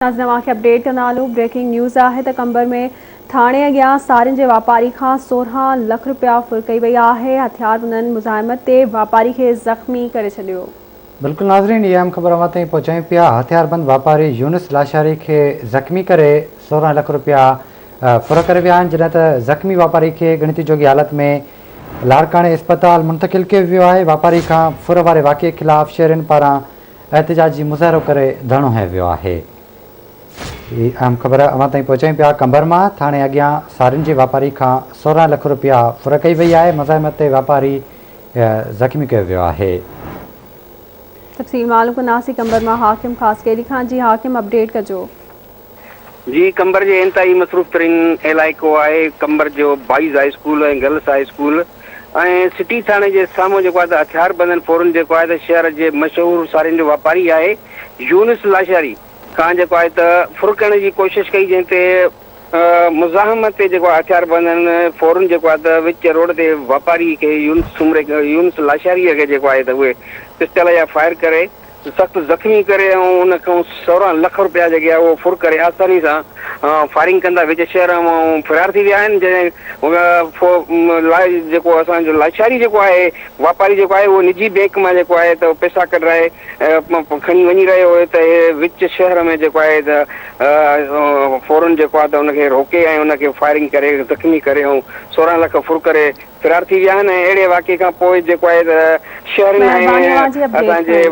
नवां खे अपडेट कंदा हलूं। ब्रेकिंग न्यूज़ आहे त कंबर में थाणे अॻियां सारियुनि जे वापारी खां 16 लख रुपया फुर कई वई आहे। हथियारबंदनि मुज़ाहिमत ते वापारी खे ज़ख़्मी करे छॾियो। बिल्कुल नाज़रीन, ये अहम ख़बर अवां ताईं पहुचायूं पिया। हथियारबंद वापारी यूनुस लाशारी खे ज़ख़्मी करे 16 लख रुपया फुर करे विया आहिनि, जॾहिं त ज़ख़्मी वापारी खे गिणती जोगी हालत में लाड़काणे इस्पताल मुंतक़िल कयो वियो आहे। वापारी खां फुर वारे वाक़िए ख़िलाफ़ शहरियुनि पारां एहतिजाजी मुज़ाहिरो करे धरणो हंयो वियो आहे। अहम ख़बर अवां ताईं पहुचायूं पिया। कंबर मां थाणे अॻियां सारियुनि जे वापारी खां 16 लख रुपया फुर कई वई आहे। मुज़ाहिमत ते वापारी ज़ख़्मी कयो वियो आहे। तफ़सील मालूम कंदासीं। कंबर मां हाकिम ख़ास केरी खान जी। हाकिम अपडेट कजो। जी, कंबर जे इंतहाई मसरूफ़ तरीन इलाइक़ो आहे कंबर जो बॉइज़ हाई स्कूल ऐं गर्ल्स हाई स्कूल ऐं सिटी थाणे जे साम्हूं जेको आहे त हथियारबंदनि फोरन जेको आहे त शहर जे मशहूरु सारियुनि जो वापारी आहे यूनुस लाशारी खां जेको आहे त फुर करण जी कोशिशि कई, जंहिं ते मुज़ाहिमत ते जेको आहे हथियारबंदनि फोरन जेको आहे त विच रोड ते वापारी खे यूनुस लाशारीअ खे जेको आहे त उहे पिस्टल जा फायर करे सख़्तु ज़ख़्मी करे ऐं उन खां 16 लख रुपया जेके आहे उहो फुर करे आसानी सां फायरिंग कंदा विच शहर मां फ़रार थी विया आहिनि। जंहिं जेको असांजो लाशारी जेको आहे वापारी जेको आहे उहो निजी बैंक मां जेको आहे त पैसा कढाए खणी वञी रहियो हुयो त विच शहर में जेको आहे त फौरन जेको आहे त उनखे रोके ऐं उनखे फायरिंग करे ज़ख़्मी करे ऐं 16 लख फुर करे फ़रार थी विया आहिनि। ऐं अहिड़े वाक़े खां पोइ जेको आहे त शहर में असांजे